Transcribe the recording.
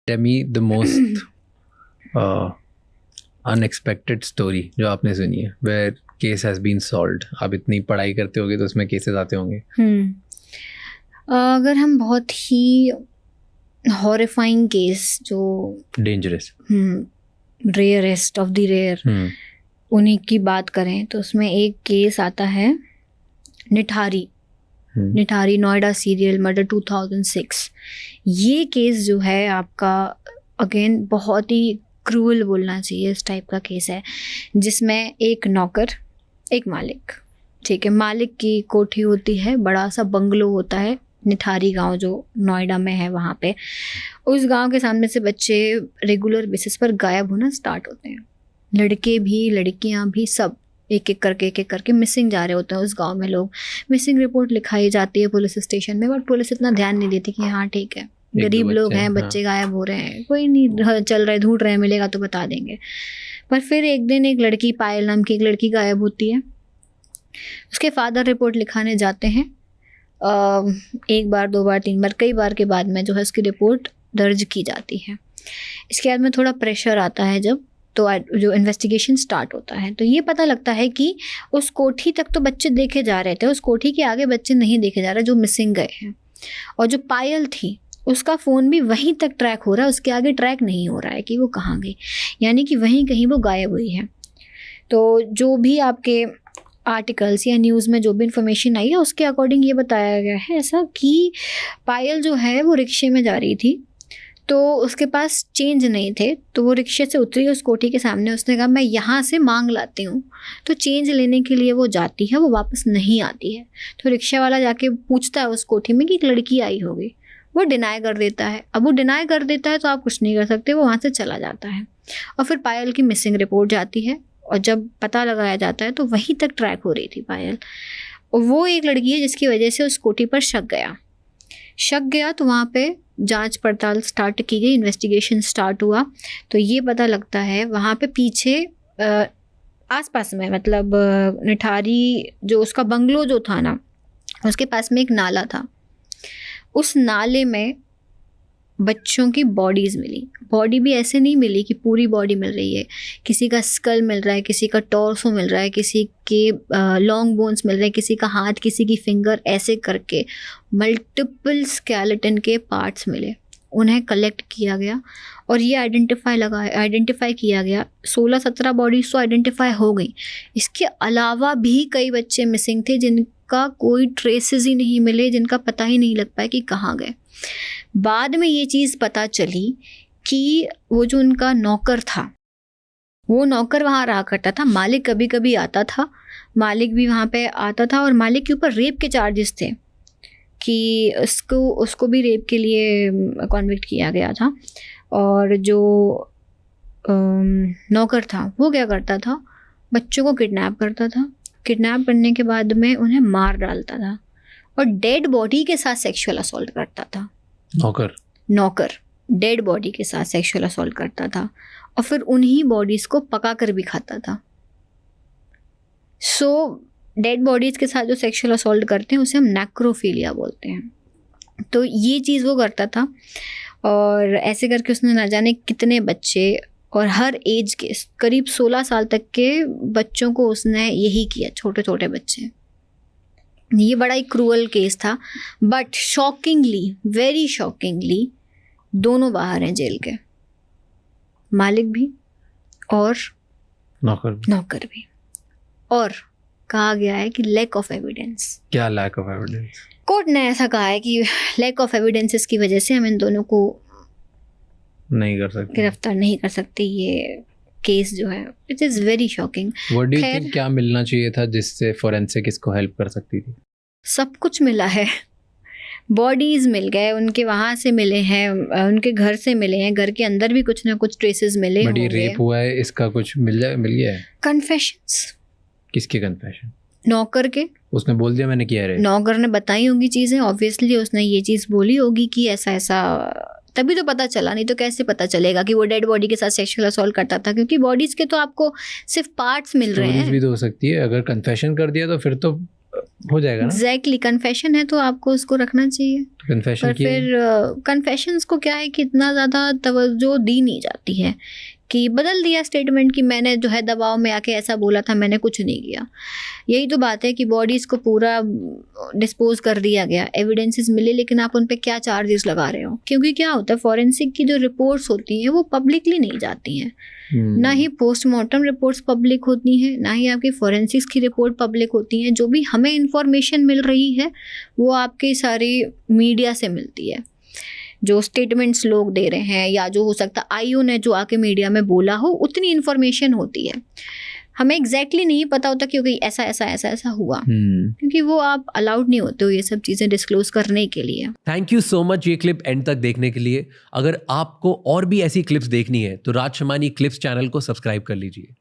Tell me the most unexpected story जो आपने सुनी है, where case has been solved. आप इतनी पढ़ाई करते होगे तो उसमें केसेस आते होंगे. अगर हम बहुत ही हॉरिफाइंग केस जो dangerous, rarest of the rare, उन्हीं की बात करें तो उसमें एक केस आता है निठारी नोएडा सीरियल मर्डर 2006. ये केस जो है आपका अगेन बहुत ही क्रूअल बोलना चाहिए, इस टाइप का केस है जिसमें एक नौकर, एक मालिक, ठीक है, मालिक की कोठी होती है, बड़ा सा बंगलो होता है, निठारी गांव जो नोएडा में है वहाँ पे. उस गांव के सामने से बच्चे रेगुलर बेसिस पर गायब होना स्टार्ट होते हैं. लड़के भी लड़कियां भी सब एक एक करके मिसिंग जा रहे होते हैं उस गांव में. लोग मिसिंग रिपोर्ट लिखाई जाती है पुलिस स्टेशन में, बट पुलिस इतना ध्यान नहीं देती कि हाँ ठीक है गरीब लोग हैं, बच्चे गायब हो रहे हैं, कोई नहीं चल रहे, ढूंढ रहे हैं, मिलेगा तो बता देंगे. पर फिर एक दिन एक लड़की, पायल नाम की एक लड़की गायब होती है. उसके फादर रिपोर्ट लिखाने जाते हैं. एक बार, दो बार, तीन बार, कई बार के बाद में जो है उसकी रिपोर्ट दर्ज की जाती है. इसके बाद में थोड़ा प्रेशर आता है जब, तो जो इन्वेस्टिगेशन स्टार्ट होता है तो ये पता लगता है कि उस कोठी तक तो बच्चे देखे जा रहे थे, उस कोठी के आगे बच्चे नहीं देखे जा रहे जो मिसिंग गए हैं. और जो पायल थी उसका फ़ोन भी वहीं तक ट्रैक हो रहा है, उसके आगे ट्रैक नहीं हो रहा है कि वो कहाँ गई, यानी कि वहीं कहीं वो गायब हुई है. तो जो भी आपके आर्टिकल्स या न्यूज़ में जो भी इंफॉर्मेशन आई है उसके अकॉर्डिंग ये बताया गया है ऐसा कि पायल जो है वो रिक्शे में जा रही थी, तो उसके पास चेंज नहीं थे, तो वो रिक्शे से उतरी उस कोठी के सामने, उसने कहा मैं यहाँ से मांग लाती हूँ. तो चेंज लेने के लिए वो जाती है, वो वापस नहीं आती है. तो रिक्शा वाला जाके पूछता है उस कोठी में कि एक लड़की आई होगी, वो डिनाई कर देता है. अब वो डिनाई कर देता है तो आप कुछ नहीं कर सकते, वो वहाँ से चला जाता है. और फिर पायल की मिसिंग रिपोर्ट जाती है और जब पता लगाया जाता है तो वहीं तक ट्रैक हो रही थी पायल. और वो एक लड़की है जिसकी वजह से उस कोठी पर शक गया. तो वहाँ पे जांच पड़ताल स्टार्ट की गई, इन्वेस्टिगेशन स्टार्ट हुआ. तो ये पता लगता है वहाँ पे पीछे आसपास में, मतलब निठारी जो उसका बंगलो जो था ना, उसके पास में एक नाला था. उस नाले में बच्चों की बॉडीज़ मिली. बॉडी भी ऐसे नहीं मिली कि पूरी बॉडी मिल रही है, किसी का स्कल मिल रहा है, किसी का टॉर्सो मिल रहा है, किसी के लॉन्ग बोन्स मिल रहे हैं, किसी का हाथ, किसी की फिंगर, ऐसे करके मल्टीपल स्केलेटन के पार्ट्स मिले. उन्हें कलेक्ट किया गया और ये आइडेंटिफाई किया गया. 16-17 बॉडीज़ तो आइडेंटिफाई हो गई. इसके अलावा भी कई बच्चे मिसिंग थे जिनका कोई ट्रेसेस ही नहीं मिले, जिनका पता ही नहीं लग पाया कि कहाँ गए. बाद में ये चीज़ पता चली कि वो जो उनका नौकर था, वो नौकर वहाँ रहा करता था, मालिक कभी कभी आता था, मालिक भी वहाँ पे आता था. और मालिक के ऊपर रेप के चार्जेस थे कि उसको भी रेप के लिए कॉन्विक्ट किया गया था. और जो नौकर था वो क्या करता था, बच्चों को किडनैप करता था. किडनैप करने के बाद में उन्हें मार डालता था और डेड बॉडी के साथ सेक्सुअल असॉल्ट करता था. नौकर डेड बॉडी के साथ सेक्सुअल असॉल्ट करता था और फिर उन्हीं बॉडीज़ को पका कर भी खाता था. सो डेड बॉडीज़ के साथ जो सेक्सुअल असॉल्ट करते हैं उसे हम नेक्रोफिलिया बोलते हैं. तो ये चीज़ वो करता था और ऐसे करके उसने ना जाने कितने बच्चे, और हर एज के करीब 16 साल तक के बच्चों को उसने यही किया, छोटे छोटे बच्चे. ये बड़ा ही क्रूअल केस था, बट शॉकिंगली, वेरी शॉकिंगली, दोनों बाहर हैं जेल के, मालिक भी और नौकर भी. और कहा गया है कि लैक ऑफ एविडेंस. क्या लैक ऑफ एविडेंस? कोर्ट ने ऐसा कहा है कि लैक ऑफ एविडेंसेस की वजह से हम इन दोनों को नहीं कर सकते, गिरफ्तार नहीं कर सकते. ये केस जो है it is very shocking. What do you think, क्या मिलना चाहिए था जिससे फोरेंसिक इसको हेल्प कर सकती थी? सब कुछ मिला है. बॉडीज़ मिल गए, उनके वहाँ से मिले हैं, उनके घर से मिले हैं, घर के अंदर भी कुछ ना कुछ ट्रेसेस मिले होंगे. बट ये रेप हुआ है, इसका कुछ मिल गया है? कन्फेशंस. किसके कन्फेशन? नौकर के. उसने बोल दिया मैंने किया है? नौकर ने बताई होंगी चीज़ें, ऑब्वियसली उसने ये चीज़ बोली होगी कि ऐसा ऐसा, तभी तो पता चला, नहीं तो कैसे पता चलेगा कि वो डेड बॉडी के साथ सेक्सुअल असॉल्ट करता था, क्योंकि बॉडीज़ के तो आपको सिर्फ पार्ट्स मिल रहे हैं. भी तो हो सकती है, अगर कन्फेशन कर दिया तो फिर तो हो जाएगा ना। एग्जैक्टली, कन्फेशन है तो आपको उसको रखना चाहिए। कन्फेशन पर फिर कन्फेशंस को क्या है कि इतना ज़्यादा तवज्जो दी नहीं जाती है कि बदल दिया स्टेटमेंट कि मैंने जो है दबाव में आके ऐसा बोला था, मैंने कुछ नहीं किया। यही तो बात है कि बॉडीज़ को पूरा डिस्पोज कर दिया गया, एविडेंसेस मिले, लेकिन आप उन पे क्या चार्जेस लगा रहे हो? क्योंकि क्या होता है, फॉरेंसिक की जो रिपोर्ट्स होती हैं वो पब्लिकली नहीं जाती हैं। ना ही पोस्टमार्टम रिपोर्ट्स पब्लिक होती हैं, ना ही आपकी फॉरेंसिक्स की रिपोर्ट पब्लिक होती हैं। जो भी हमें इंफॉर्मेशन मिल रही है वो आपकी सारी मीडिया से मिलती है। जो स्टेटमेंट्स लोग दे रहे हैं, या जो हो सकता आईओ ने जो आके मीडिया में बोला हो, उतनी इन्फॉर्मेशन होती है। हमें एग्जैक्टली नहीं पता होता क्योंकि ऐसा ऐसा ऐसा ऐसा हुआ, क्योंकि वो आप अलाउड नहीं होते हो ये सब चीज़ें डिस्क्लोज करने के लिए। थैंक यू सो मच ये क्लिप एंड तक देखने के लिए। अगर आपको और भी ऐसी क्लिप्स देखनी है तो राज शमानी क्लिप्स चैनल को सब्सक्राइब कर लीजिए।